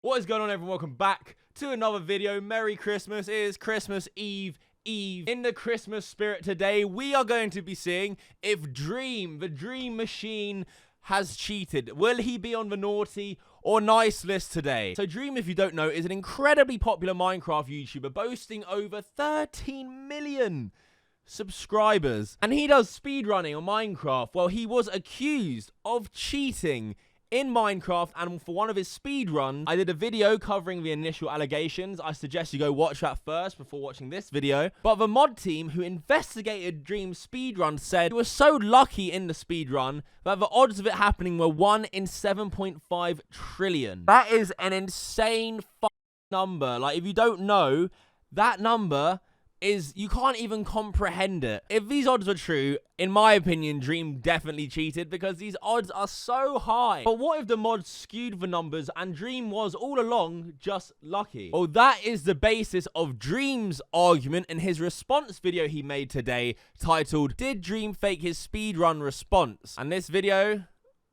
What is going on, everyone? Welcome back to another video. Merry Christmas. It is Christmas Eve. In the Christmas spirit today, we are going to be seeing if Dream, the Dream Machine, has cheated. Will he be on the naughty or nice list today? So Dream, if you don't know, is an incredibly popular Minecraft YouTuber boasting over 13 million subscribers. And he does speedrunning on Minecraft. Well, he was accused of cheating in Minecraft, and for one of his speedruns, I did a video covering the initial allegations. I suggest you go watch that first before watching this video. But the mod team who investigated Dream's speedrun said he was so lucky in the speedrun that the odds of it happening were 1 in 7.5 trillion. That is an insane number. Like, if you don't know, that number is, you can't even comprehend it. If these odds were true, in my opinion, Dream definitely cheated because these odds are so high. But what if the mod skewed the numbers and Dream was all along just lucky? Well, that is the basis of Dream's argument in his response video he made today, titled, "Did Dream Fake His Speedrun Response?" And this video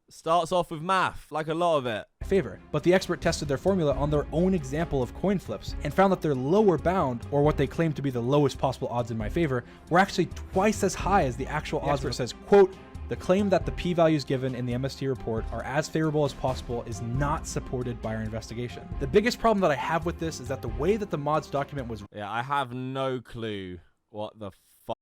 starts off with math, like a lot of it. Favor, but the expert tested their formula on their own example of coin flips and found that their lower bound, or what they claim to be the lowest possible odds in my favor, were actually twice as high as the actual odds, where it says, quote, "The claim that the p-values given in the MST report are as favorable as possible is not supported by our investigation." The biggest problem that I have with this is that the way that the mods document was... Yeah, I have no clue what the fuck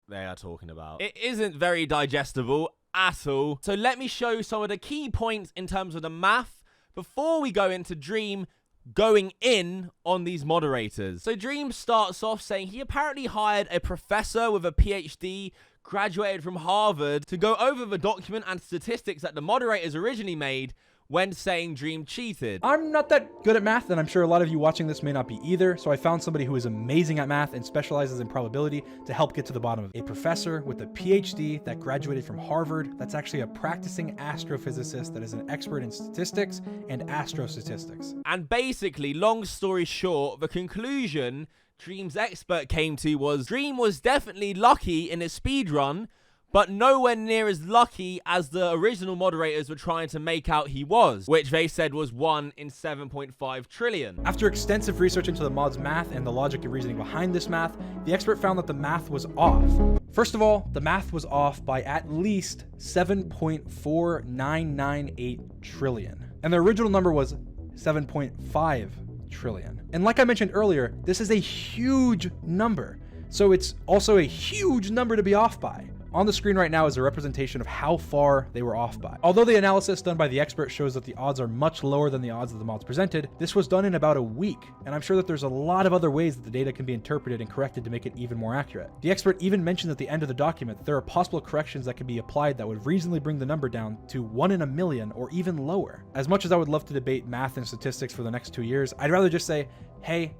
they are talking about. It isn't very digestible at all. So let me show some of the key points in terms of the math before we go into Dream going in on these moderators. So Dream starts off saying he apparently hired a professor with a PhD, graduated from Harvard, to go over the document and statistics that the moderators originally made when saying Dream cheated. I'm not that good at math, and I'm sure a lot of you watching this may not be either, so I found somebody who is amazing at math and specializes in probability to help get to the bottom of it. A professor with a PhD that graduated from Harvard, that's actually a practicing astrophysicist that is an expert in statistics and astrostatistics. And basically, long story short, the conclusion Dream's expert came to was Dream was definitely lucky in his speedrun, but nowhere near as lucky as the original moderators were trying to make out he was, which they said was 1 in 7.5 trillion. After extensive research into the mod's math and the logic and reasoning behind this math, the expert found that the math was off. First of all, the math was off by at least 7.4998 trillion. And the original number was 7.5 trillion. And like I mentioned earlier, this is a huge number. So it's also a huge number to be off by. On the screen right now is a representation of how far they were off by. Although the analysis done by the expert shows that the odds are much lower than the odds that the mods presented, this was done in about a week, and I'm sure that there's a lot of other ways that the data can be interpreted and corrected to make it even more accurate. The expert even mentioned at the end of the document that there are possible corrections that can be applied that would reasonably bring the number down to 1 in a million or even lower. As much as I would love to debate math and statistics for the next 2 years, I'd rather just say, hey,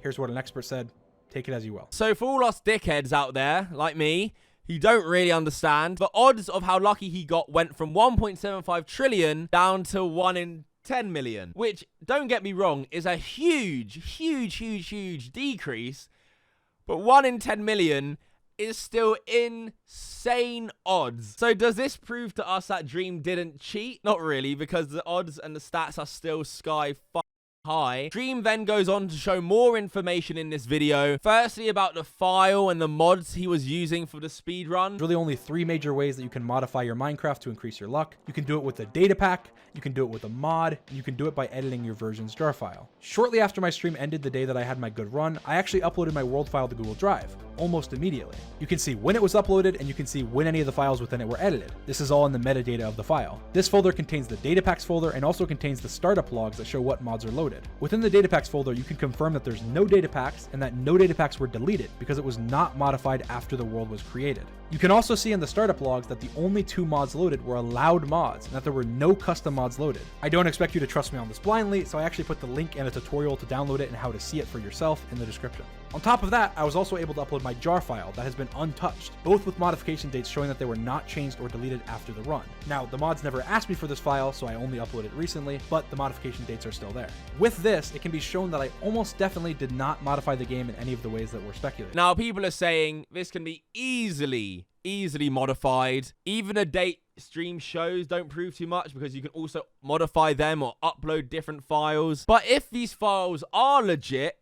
here's what an expert said, take it as you will. So for all us dickheads out there, like me, you don't really understand, the odds of how lucky he got went from 1.75 trillion down to 1 in 10 million, which, don't get me wrong, is a huge decrease, but 1 in 10 million is still insane odds. So does this prove to us that Dream didn't cheat? Not really, because the odds and the stats are still sky high. Dream then goes on to show more information in this video. Firstly, about the file and the mods he was using for the speedrun. There's really only 3 major ways that you can modify your Minecraft to increase your luck. You can do it with a data pack, you can do it with a mod, and you can do it by editing your version's jar file. Shortly after my stream ended the day that I had my good run, I actually uploaded my world file to Google Drive, almost immediately. You can see when it was uploaded, and you can see when any of the files within it were edited. This is all in the metadata of the file. This folder contains the data packs folder and also contains the startup logs that show what mods are loaded. Within the data packs folder, you can confirm that there's no data packs and that no data packs were deleted because it was not modified after the world was created. You can also see in the startup logs that the only 2 mods loaded were allowed mods and that there were no custom mods loaded. I don't expect you to trust me on this blindly, so I actually put the link and a tutorial to download it and how to see it for yourself in the description. On top of that, I was also able to upload my jar file that has been untouched, both with modification dates showing that they were not changed or deleted after the run. Now, the mods never asked me for this file, so I only uploaded it recently, but the modification dates are still there. With this, it can be shown that I almost definitely did not modify the game in any of the ways that were speculated. Now, people are saying this can be easily easily modified. Even a date stream shows don't prove too much because you can also modify them or upload different files. But if these files are legit,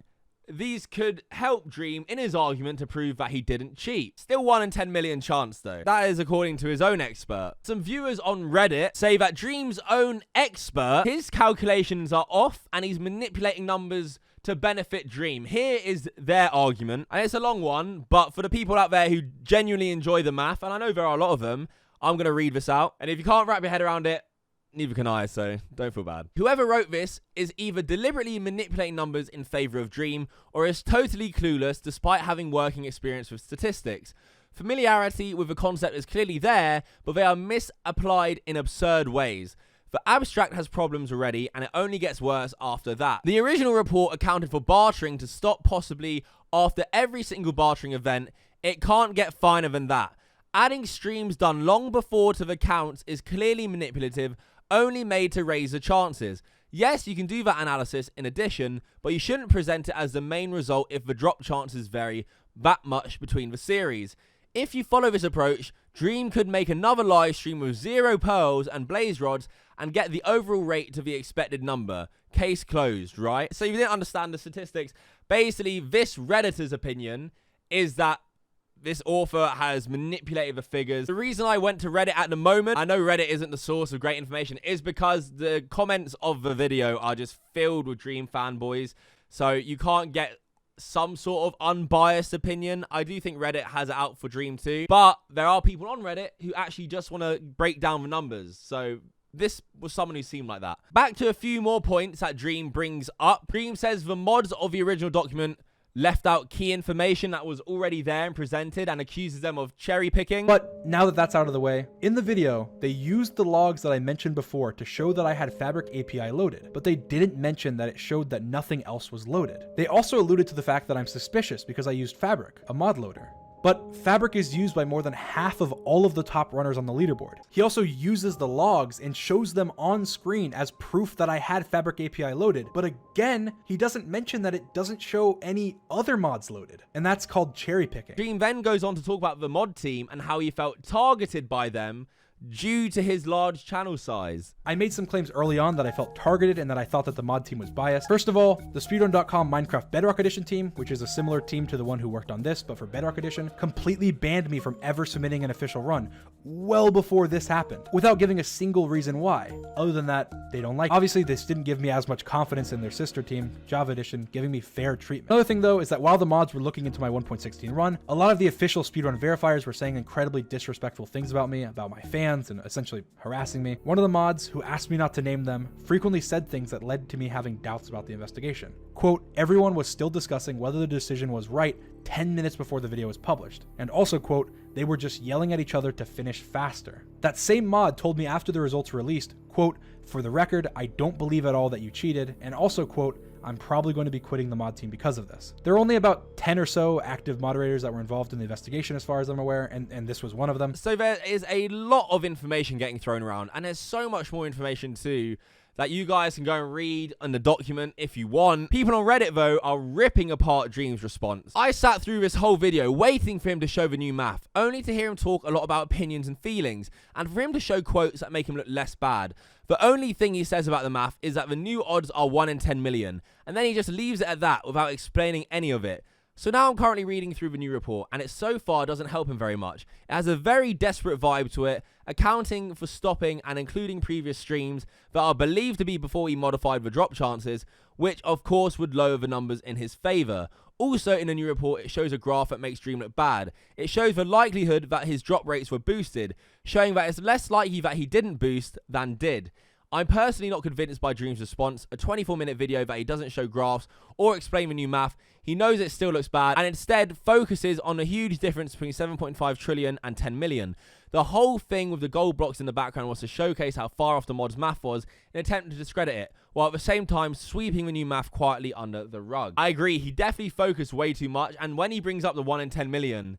these could help Dream in his argument to prove that he didn't cheat. Still 1 in 10 million chance though. That is according to his own expert. Some viewers on Reddit say that Dream's own expert, his calculations are off and he's manipulating numbers to benefit Dream. Here is their argument, and it's a long one, but for the people out there who genuinely enjoy the math, and I know there are a lot of them, I'm going to read this out. And if you can't wrap your head around it, neither can I, so don't feel bad. Whoever wrote this is either deliberately manipulating numbers in favor of Dream or is totally clueless despite having working experience with statistics. Familiarity with the concept is clearly there, but they are misapplied in absurd ways. The abstract has problems already, and it only gets worse after that. The original report accounted for bartering to stop possibly after every single bartering event. It can't get finer than that. Adding streams done long before to the counts is clearly manipulative, only made to raise the chances. Yes, you can do that analysis in addition, but you shouldn't present it as the main result if the drop chances vary that much between the series. If you follow this approach, Dream could make another live stream with 0 pearls and blaze rods and get the overall rate to the expected number. Case closed, right? So if you didn't understand the statistics, basically this Redditor's opinion is that this author has manipulated the figures. The reason I went to Reddit at the moment, I know Reddit isn't the source of great information, is because the comments of the video are just filled with Dream fanboys. So you can't get some sort of unbiased opinion. I do think Reddit has it out for Dream too, but there are people on Reddit who actually just want to break down the numbers. So this was someone who seemed like that. Back to a few more points that Dream brings up. Dream says the mods of the original document left out key information that was already there and presented and accuses them of cherry picking. But now that that's out of the way, in the video, they used the logs that I mentioned before to show that I had Fabric API loaded, but they didn't mention that it showed that nothing else was loaded. They also alluded to the fact that I'm suspicious because I used Fabric, a mod loader. But Fabric is used by more than half of all of the top runners on the leaderboard. He also uses the logs and shows them on screen as proof that I had Fabric API loaded. But again, he doesn't mention that it doesn't show any other mods loaded. And that's called cherry picking. Dream then goes on to talk about the mod team and how he felt targeted by them due to his large channel size. I made some claims early on that I felt targeted and that I thought that the mod team was biased. First of all, the speedrun.com Minecraft Bedrock Edition team, which is a similar team to the one who worked on this, but for Bedrock Edition, completely banned me from ever submitting an official run well before this happened, without giving a single reason why, other than that they don't like it. Obviously, this didn't give me as much confidence in their sister team, Java Edition, giving me fair treatment. Another thing though is that while the mods were looking into my 1.16 run, a lot of the official speedrun verifiers were saying incredibly disrespectful things about me, about my fans, and essentially harassing me. One of the mods, who asked me not to name them, frequently said things that led to me having doubts about the investigation. Quote, everyone was still discussing whether the decision was right 10 minutes before the video was published. And also, quote, they were just yelling at each other to finish faster. That same mod told me after the results were released, quote, for the record, I don't believe at all that you cheated. And also, quote, I'm probably going to be quitting the mod team because of this. There are only about 10 or so active moderators that were involved in the investigation as far as I'm aware, and this was one of them. So there is a lot of information getting thrown around, and there's so much more information too that you guys can go and read on the document if you want. People on Reddit, though, are ripping apart Dream's response. I sat through this whole video waiting for him to show the new math, only to hear him talk a lot about opinions and feelings, and for him to show quotes that make him look less bad. The only thing he says about the math is that the new odds are 1 in 10 million, and then he just leaves it at that without explaining any of it. So now I'm currently reading through the new report, and it so far doesn't help him very much. It has a very desperate vibe to it, accounting for stopping and including previous streams that are believed to be before he modified the drop chances, which of course would lower the numbers in his favor. Also in the new report, it shows a graph that makes Dream look bad. It shows the likelihood that his drop rates were boosted, showing that it's less likely that he didn't boost than did. I'm personally not convinced by Dream's response, a 24-minute video that he doesn't show graphs or explain the new math. He knows it still looks bad and instead focuses on the huge difference between 7.5 trillion and 10 million. The whole thing with the gold blocks in the background was to showcase how far off the mod's math was in an attempt to discredit it, while at the same time sweeping the new math quietly under the rug. I agree, he definitely focused way too much, and when he brings up the 1 in 10 million,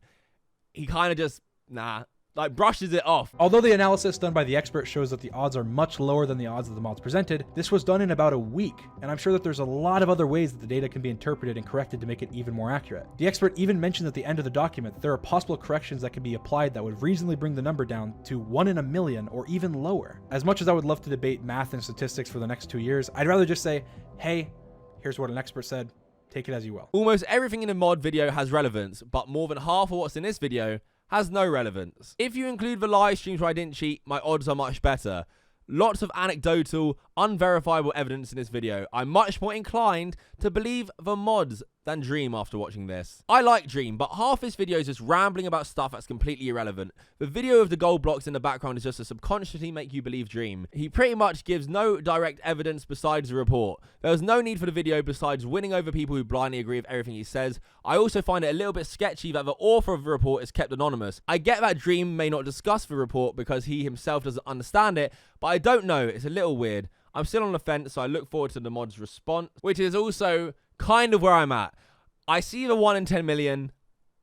he kind of just, nah, like brushes it off. Although the analysis done by the expert shows that the odds are much lower than the odds that the mods presented, this was done in about a week, and I'm sure that there's a lot of other ways that the data can be interpreted and corrected to make it even more accurate. The expert even mentioned at the end of the document that there are possible corrections that can be applied that would reasonably bring the number down to 1 in a million or even lower. As much as I would love to debate math and statistics for the next 2 years, I'd rather just say, hey, here's what an expert said, take it as you will. Almost everything in a mod video has relevance, but more than half of what's in this video has no relevance. If you include the live streams where I didn't cheat, my odds are much better. Lots of anecdotal, unverifiable evidence in this video. I'm much more inclined to believe the mods than Dream after watching this. I like Dream, but half this video is just rambling about stuff that's completely irrelevant. The video of the gold blocks in the background is just to subconsciously make you believe Dream. He pretty much gives no direct evidence besides the report. There was no need for the video besides winning over people who blindly agree with everything he says. I also find it a little bit sketchy that the author of the report is kept anonymous. I get that Dream may not discuss the report because he himself doesn't understand it, but I don't know, it's a little weird. I'm still on the fence, so I look forward to the mod's response, which is also kind of where I'm at. I see the 1 in 10 million,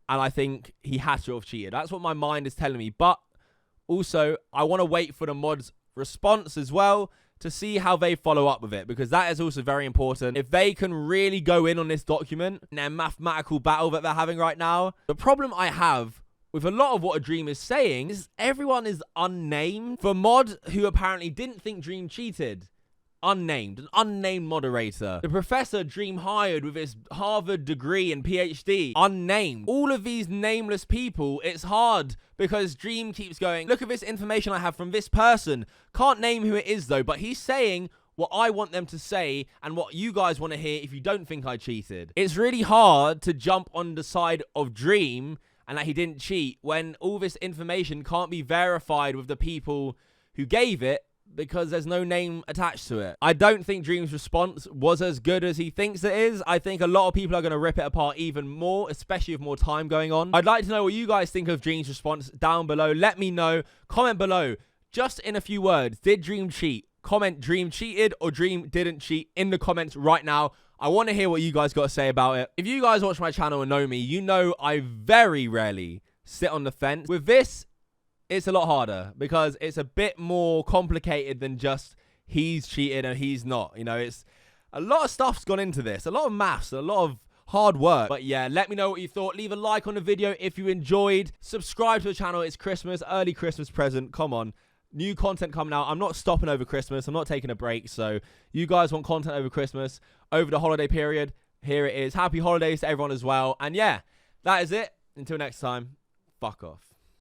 and I think he has to have cheated. That's what my mind is telling me, but also, I want to wait for the mod's response as well to see how they follow up with it, because that is also very important. If they can really go in on this document in their mathematical battle that they're having right now, the problem I have with a lot of what a Dream is saying is everyone is unnamed. For mod who apparently didn't think Dream cheated, unnamed, an unnamed moderator. The professor Dream hired with his Harvard degree and PhD, unnamed. All of these nameless people, it's hard because Dream keeps going, look at this information I have from this person. Can't name who it is though, but he's saying what I want them to say and what you guys want to hear if you don't think I cheated. It's really hard to jump on the side of Dream and that he didn't cheat when all this information can't be verified with the people who gave it, because there's no name attached to it. I don't think Dream's response was as good as he thinks it is. I think a lot of people are going to rip it apart even more, especially with more time going on. I'd like to know what you guys think of Dream's response down below. Let me know. Comment below. Just in a few words, did Dream cheat? Comment Dream cheated or Dream didn't cheat in the comments right now. I want to hear what you guys got to say about it. If you guys watch my channel and know me, you know I very rarely sit on the fence. With this, it's a lot harder because it's a bit more complicated than just he's cheated and he's not. You know, it's a lot of stuff's gone into this, a lot of maths, a lot of hard work. But yeah, let me know what you thought. Leave a like on the video if you enjoyed. Subscribe to the channel. It's Christmas, early Christmas present. Come on. New content coming out. I'm not stopping over Christmas. I'm not taking a break. So you guys want content over Christmas, over the holiday period. Here it is. Happy holidays to everyone as well. And yeah, that is it. Until next time, fuck off.